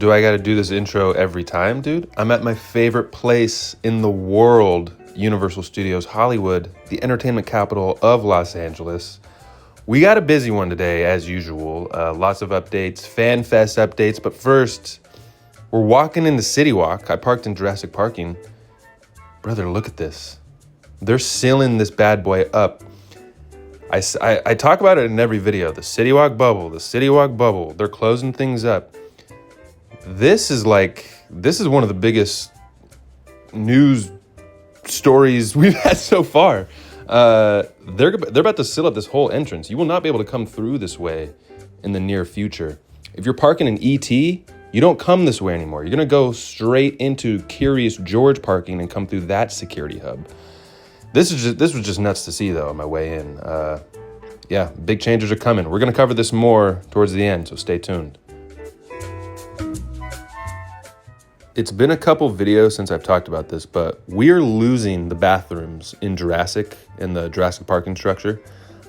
Do I got to do this intro every time, dude? I'm at my favorite place in the world, Universal Studios Hollywood, the entertainment capital of Los Angeles. We got a busy one today, as usual. Lots of updates, FanFest updates. But first, we're walking into CityWalk. I parked in Jurassic Parking. Brother, look at this. They're sealing this bad boy up. I talk about it in every video. The CityWalk bubble, the CityWalk bubble. They're closing things up. This is one of the biggest news stories we've had so far. They're about to seal up this whole entrance. You will not be able to come through this way in the near future. If you're parking in ET, you don't come this way anymore. You're gonna go straight into Curious George parking and come through that security hub. This was just nuts to see though on my way in. Yeah, big changes are coming. We're gonna cover this more towards the end, so stay tuned. It's been a couple videos since I've talked about this, but we're losing the bathrooms in Jurassic, in the Jurassic parking structure.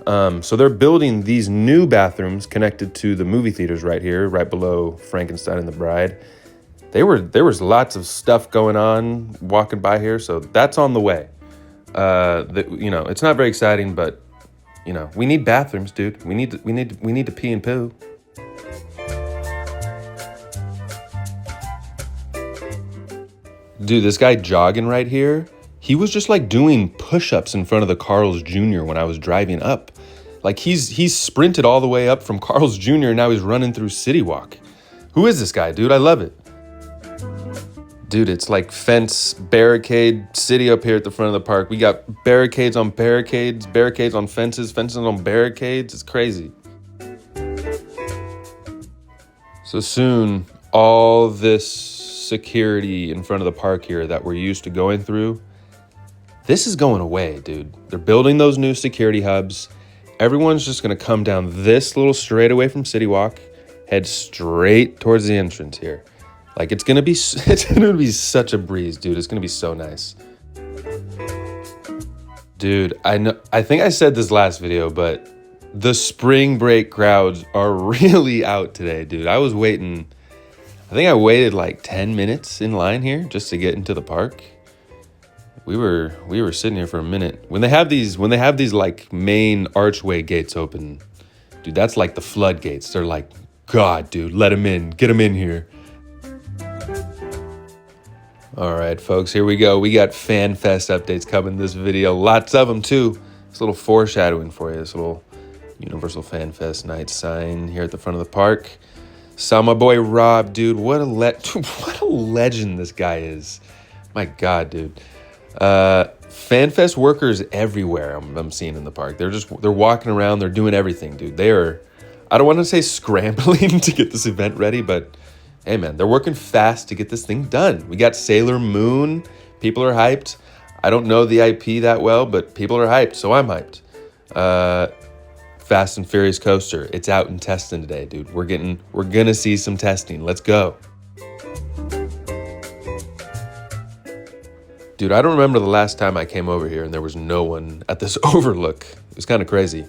So they're building these new bathrooms connected to the movie theaters right here, right below Frankenstein and the Bride. There was lots of stuff going on walking by here, so that's on the way. It's not very exciting, but we need bathrooms, dude. We need to pee and poo. Dude, this guy jogging right here, he was just like doing push-ups in front of the Carl's Jr. when I was driving up. Like he's sprinted all the way up from Carl's Jr. and now he's running through CityWalk. Who is this guy, dude? I love it. Dude, it's like fence, barricade, city up here at the front of the park. We got barricades on barricades, barricades on fences, fences on barricades. It's crazy. So soon, all this security in front of the park here that we're used to going through, this is going away, dude. They're building those new security hubs. Everyone's just gonna come down this little straightaway from CityWalk, head straight towards the entrance here. Like it's gonna be such a breeze, dude. It's gonna be so nice. Dude, I think I said this last video, but the spring break crowds are really out today, dude. I think I waited like 10 minutes in line here just to get into the park. We were sitting here for a minute. When they have these like main archway gates open, dude, that's like the floodgates. They're like, God, dude, let them in. Get them in here. All right, folks, here we go. We got FanFest updates coming in this video. Lots of them too. It's a little foreshadowing for you. This little Universal FanFest night sign here at the front of the park. Saw my boy Rob, dude. What a legend this guy is. My God, dude. FanFest workers everywhere I'm seeing in the park. They're walking around. They're doing everything, dude. I don't want to say scrambling to get this event ready, but hey, man, they're working fast to get this thing done. We got Sailor Moon. People are hyped. I don't know the IP that well, but people are hyped, so I'm hyped. Fast and Furious coaster. It's out in testing today, dude. We're gonna see some testing. Let's go. Dude, I don't remember the last time I came over here and there was no one at this overlook. It was kind of crazy.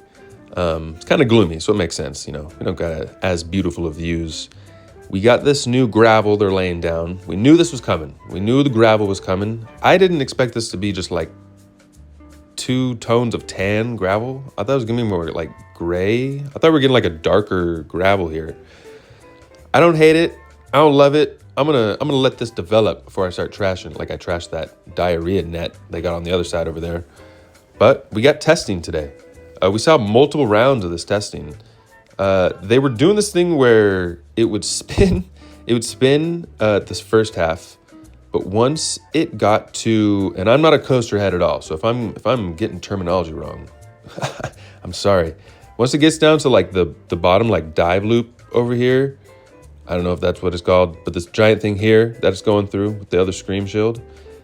It's kind of gloomy, so it makes sense, We don't got as beautiful of views. We got this new gravel they're laying down. We knew this was coming. We knew the gravel was coming. I didn't expect this to be just like 2 tones of tan gravel. I thought it was gonna be more like gray. I thought we were getting like a darker gravel here. I don't hate it. I don't love it. I'm gonna let this develop before I start trashing. Like I trashed that diarrhea net they got on the other side over there. But we got testing today. We saw multiple rounds of this testing. They were doing this thing where it would spin. This first half. But once it got to, and I'm not a coaster head at all, so if I'm getting terminology wrong, I'm sorry. Once it gets down to like the bottom like dive loop over here, I don't know if that's what it's called, but this giant thing here that's going through with the other scream shield,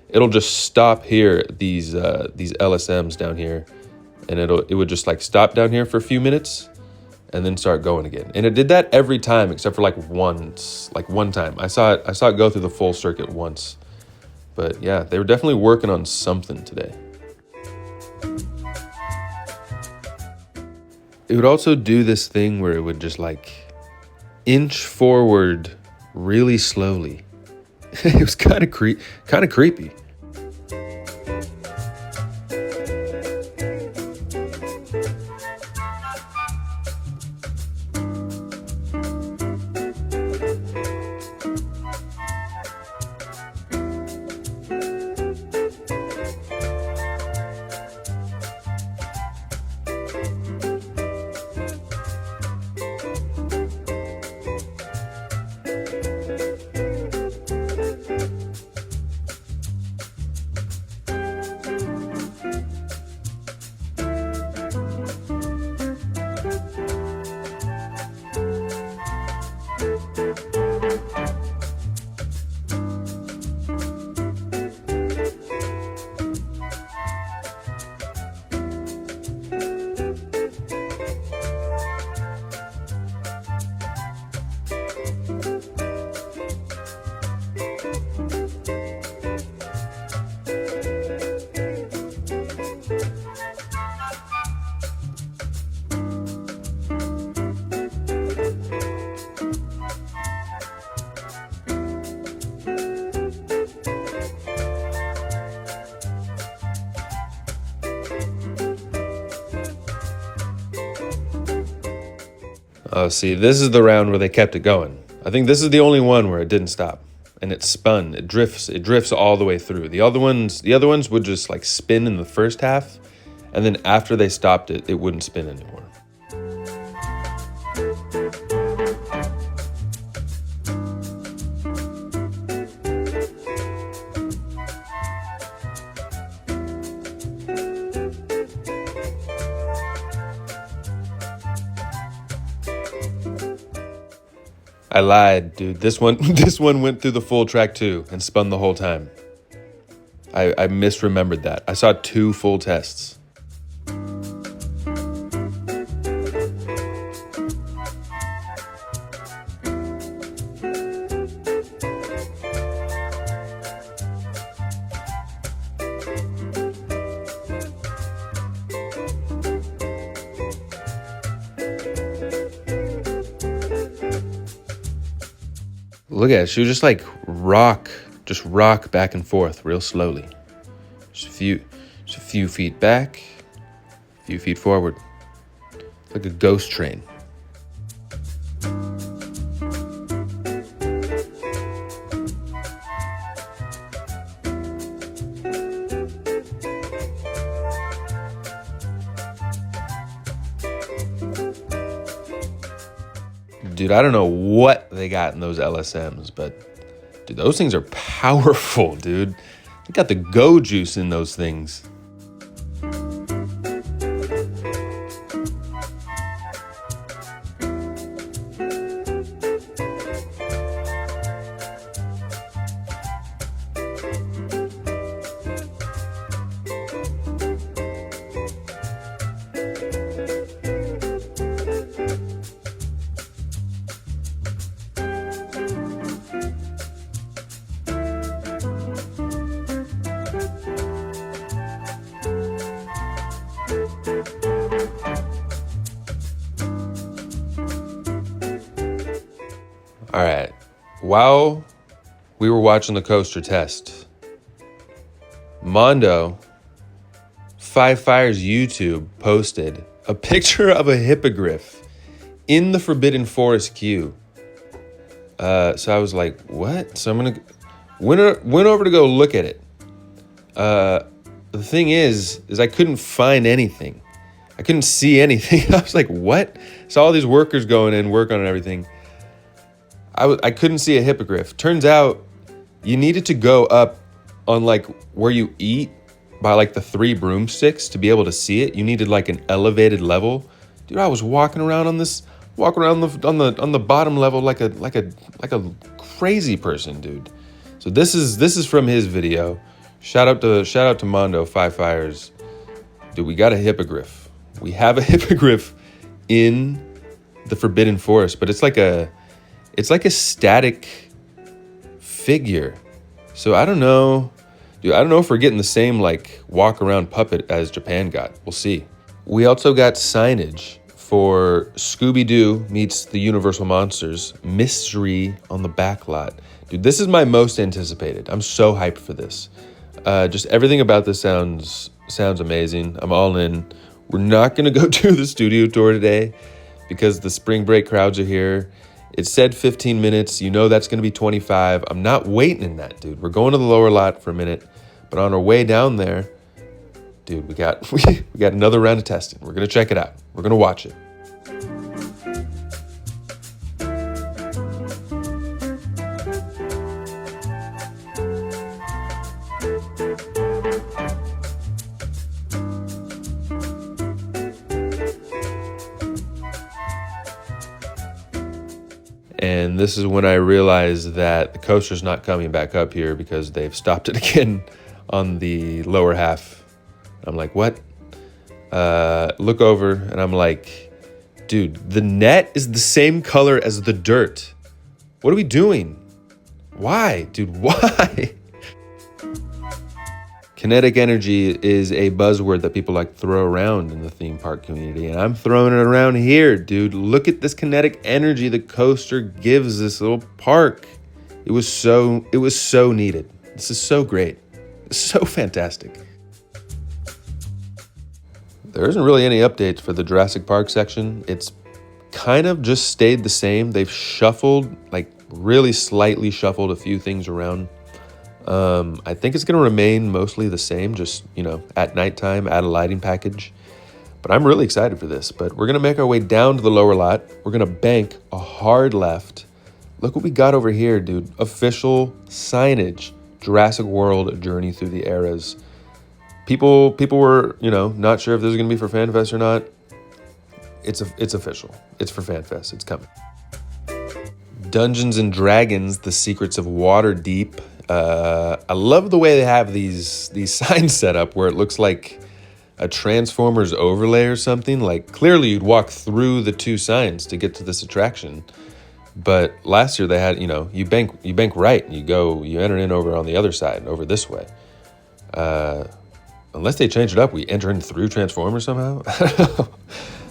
it'll just stop here, these LSMs down here, and it would just like stop down here for a few minutes and then start going again. And it did that every time except for like one time. I saw it go through the full circuit once. But yeah, they were definitely working on something today. It would also do this thing where it would just like inch forward really slowly. It was kind of creepy. Oh, see, this is the round where they kept it going. I think this is the only one where it didn't stop, and it spun. It drifts all the way through. The other ones would just like spin in the first half, and then after they stopped it, it wouldn't spin anymore. I lied, dude. This one went through the full track too and spun the whole time. I misremembered that. I saw 2 full tests. Look at it. She would just like rock back and forth real slowly. Just a few feet back, a few feet forward. Like a ghost train. Dude, I don't know what they got in those LSMs, but dude, those things are powerful, dude. They got the go juice in those things. All right, while we were watching the coaster test, Mondo, Five Fire's YouTube posted a picture of a hippogriff in the Forbidden Forest queue. So I was like, what? So went over to go look at it. The thing is I couldn't find anything. I couldn't see anything. I was like, what? Saw all these workers going in, work on everything. I couldn't see a hippogriff. Turns out you needed to go up on like where you eat by like the 3 broomsticks to be able to see it. You needed like an elevated level. Dude, I was walking around on the bottom level like a crazy person, dude. So this is from his video. Shout out to Mondo, Five Fires. Dude, we got a hippogriff. We have a hippogriff in the Forbidden Forest, but it's like a static figure. So I don't know. Dude, I don't know if we're getting the same like walk around puppet as Japan got. We'll see. We also got signage for Scooby-Doo meets the Universal Monsters Mystery on the Back Lot. Dude, this is my most anticipated. I'm so hyped for this. Just everything about this sounds amazing. I'm all in. We're not going to go do the studio tour today because the spring break crowds are here. It said 15 minutes. You know that's going to be 25. I'm not waiting in that, dude. We're going to the lower lot for a minute. But on our way down there, dude, we got another round of testing. We're going to check it out. We're going to watch it. And this is when I realized that the coaster's not coming back up here because they've stopped it again on the lower half. I'm like, what? Look over and I'm like, dude, the net is the same color as the dirt. What are we doing? Why? Dude, why? Kinetic energy is a buzzword that people like to throw around in the theme park community, and I'm throwing it around here, dude. Look at this kinetic energy the coaster gives this little park. It was so needed. This is so great. It's so fantastic. There isn't really any updates for the Jurassic Park section. It's kind of just stayed the same. They've shuffled, like really slightly shuffled a few things around. I think it's going to remain mostly the same, just, at nighttime, add a lighting package. But I'm really excited for this. But we're going to make our way down to the lower lot. We're going to bank a hard left. Look what we got over here, dude. Official signage. Jurassic World Journey Through the Eras. People were, not sure if this is going to be for FanFest or not. It's official. It's for FanFest. It's coming. Dungeons and Dragons, The Secrets of Waterdeep. I love the way they have these signs set up where it looks like a Transformers overlay or something. Like clearly you'd walk through the two signs to get to this attraction. But last year they had, you bank right and you enter in over on the other side, over this way. Unless they change it up, we enter in through Transformers somehow.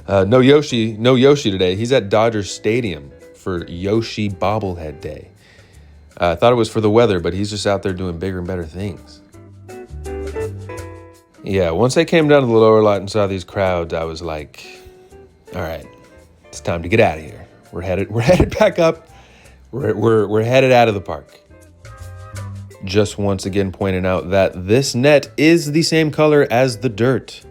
No Yoshi today. He's at Dodger Stadium for Yoshi Bobblehead Day. I thought it was for the weather, but he's just out there doing bigger and better things. Yeah, once I came down to the lower lot and saw these crowds, I was like, all right, it's time to get out of here. We're headed back up. We're headed out of the park. Just once again pointing out that this net is the same color as the dirt.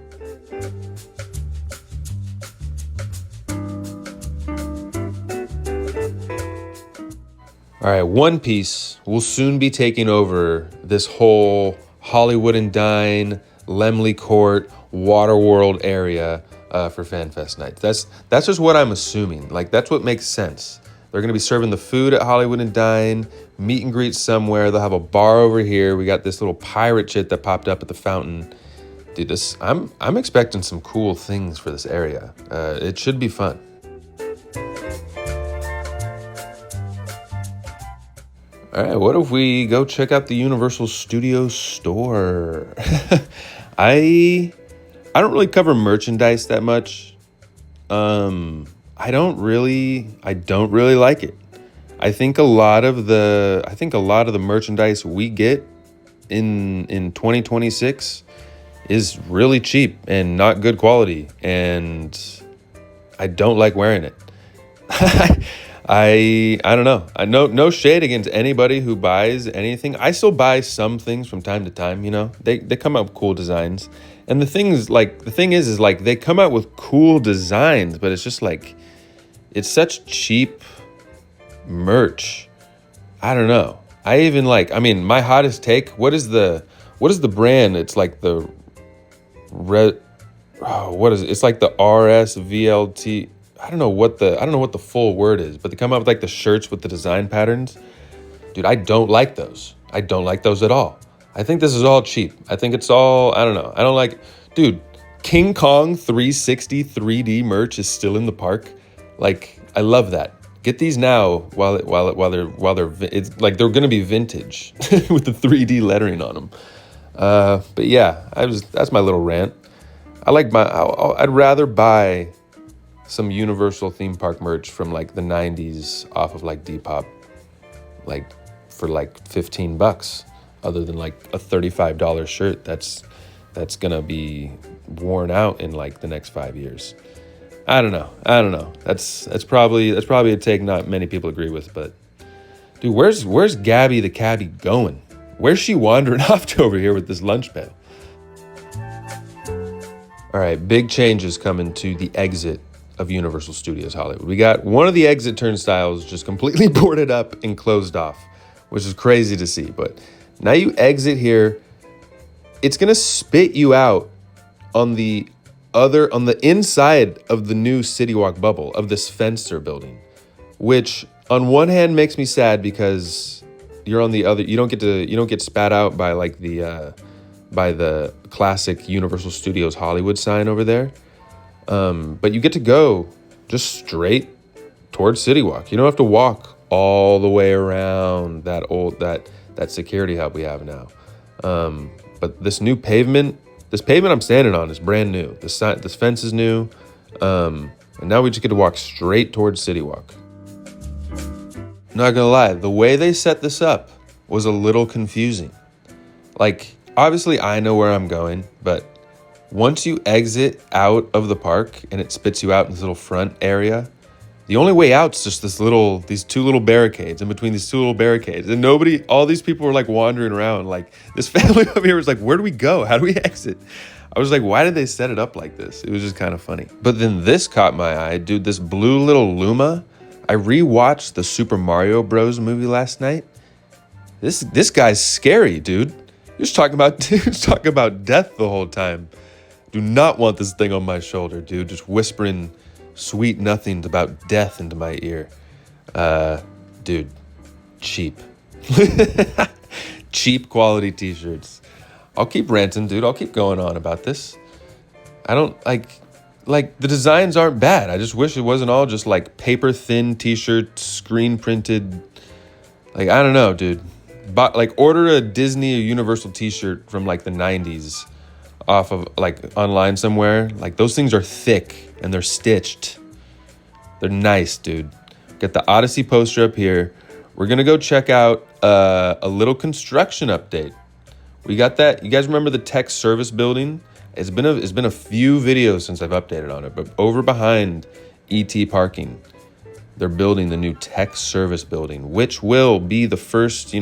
All right, One Piece will soon be taking over this whole Hollywood and Dine, Lemley Court, Waterworld area for FanFest nights. That's just what I'm assuming. Like, that's what makes sense. They're going to be serving the food at Hollywood and Dine, meet and greet somewhere. They'll have a bar over here. We got this little pirate shit that popped up at the fountain. Dude, I'm expecting some cool things for this area. It should be fun. All right, what if we go check out the Universal Studios store? I don't really cover merchandise that much. I don't really like it. I think a lot of the merchandise we get in 2026 is really cheap and not good quality, and I don't like wearing it. I don't know. I know no shade against anybody who buys anything. I still buy some things from time to time, They come out with cool designs. And the thing is they come out with cool designs, but it's just like it's such cheap merch. I don't know. My hottest take, what is the brand? It's like the what is it? It's like the RSVLT. I don't know what the full word is, but they come out with like the shirts with the design patterns. Dude, I don't like those. I don't like those at all. I think this is all cheap. I think it's all, I don't know. I don't like, dude, King Kong 360 3D merch is still in the park. Like, I love that. Get these now while it's like they're going to be vintage with the 3D lettering on them. But yeah, that's my little rant. I'd rather buy some Universal theme park merch from like the 90s off of like Depop, like for like $15, other than like a $35 shirt that's gonna be worn out in like the next 5 years. I don't know. That's probably a take not many people agree with, but dude, where's Gabby the cabbie going? Where's she wandering off to over here with this lunch pail? All right, big changes coming to the exit of Universal Studios Hollywood. We got one of the exit turnstiles just completely boarded up and closed off, which is crazy to see. But now you exit here, it's gonna spit you out on the inside of the new CityWalk bubble of this fence they're building, which on one hand makes me sad because you're on the other. You don't get spat out by like by the classic Universal Studios Hollywood sign over there. But you get to go just straight towards CityWalk. You don't have to walk all the way around that security hub we have now. But this pavement I'm standing on is brand new. This fence is new. And now we just get to walk straight towards CityWalk. Not gonna lie, the way they set this up was a little confusing. Like, obviously I know where I'm going, but once you exit out of the park and it spits you out in this little front area, the only way out is just these two little barricades. In between these two little barricades, and all these people were like wandering around. Like, this family over here was like, where do we go? How do we exit? I was like, why did they set it up like this? It was just kind of funny. But then this caught my eye, dude. This blue little Luma. I rewatched the Super Mario Bros. Movie last night. This guy's scary, dude. He was talking about death the whole time. Do not want this thing on my shoulder, dude. Just whispering sweet nothings about death into my ear. Dude, cheap. Cheap quality t-shirts. I'll keep ranting, dude. I'll keep going on about this. I don't like the designs aren't bad. I just wish it wasn't all just like paper thin t-shirts, screen printed. Like, I don't know, dude. But like, order a Disney or Universal t-shirt from like the 90s off of like online somewhere. Like, those things are thick and they're stitched. They're nice, dude. Get the Odyssey poster up here. We're gonna go check out a little construction update. We got that. You guys remember the tech service building? It's been a few videos since I've updated on it, but over behind ET parking, they're building the new tech service building, which will be the first,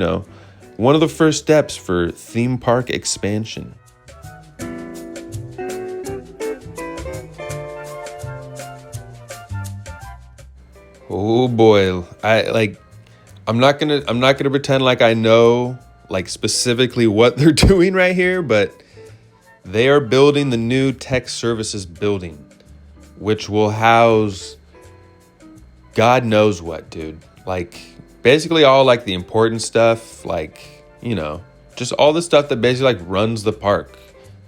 one of the first steps for theme park expansion. Oh boy, I'm not gonna pretend like I know like specifically what they're doing right here, but they are building the new tech services building, which will house God knows what, dude. Like, basically all like the important stuff, like, just all the stuff that basically like runs the park.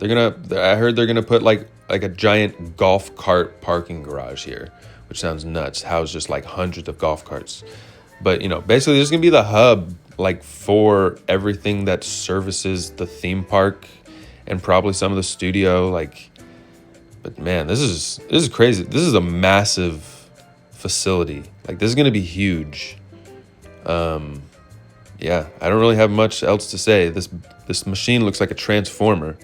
I heard they're gonna put like a giant golf cart parking garage here, which sounds nuts. House just like hundreds of golf carts. But, basically there's gonna be the hub like for everything that services the theme park and probably some of the studio. Like, but man, this is crazy. This is a massive facility. Like, this is gonna be huge. Yeah, I don't really have much else to say. This machine looks like a transformer.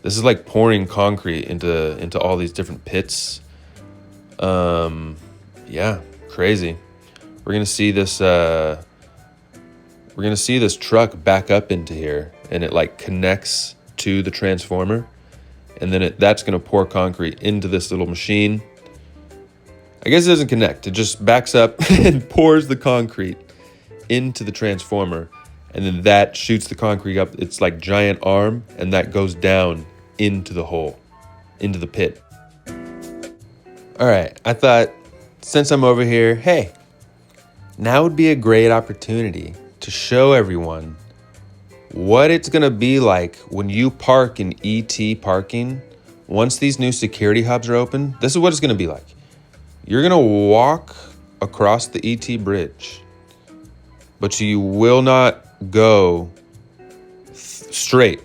This is like pouring concrete into all these different pits. Yeah, crazy. We're gonna see this truck back up into here, and it like connects to the transformer, and then that's gonna pour concrete into this little machine. I guess it doesn't connect. It just backs up and pours the concrete into the transformer, and then that shoots the concrete up. It's like giant arm, and that goes down into the hole, into the pit. All right, I thought, since I'm over here, hey, now would be a great opportunity to show everyone what it's gonna be like when you park in ET parking. Once these new security hubs are open, this is what it's gonna be like. You're gonna walk across the ET bridge, but you will not go straight,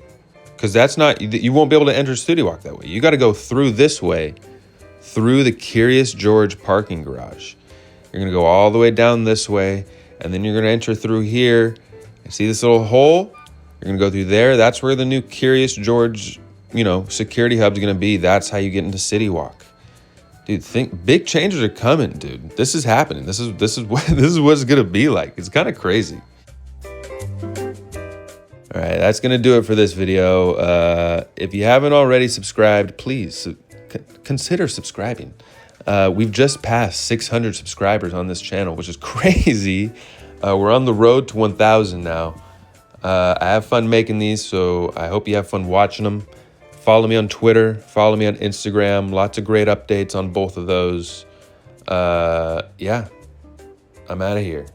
because you won't be able to enter CityWalk that way. You got to go through this way, through the Curious George parking garage. You're going to go all the way down this way, and then you're going to enter through here. You see this little hole? You're going to go through there. That's where the new Curious George, security hub is going to be. That's how you get into CityWalk. Dude, think big changes are coming, dude. This is happening. This is what it's going to be like. It's kind of crazy. All right, that's going to do it for this video. If you haven't already subscribed, please consider subscribing. We've just passed 600 subscribers on this channel, which is crazy. We're on the road to 1,000 now. I have fun making these, so I hope you have fun watching them. Follow me on Twitter. Follow me on Instagram. Lots of great updates on both of those. Yeah, I'm out of here.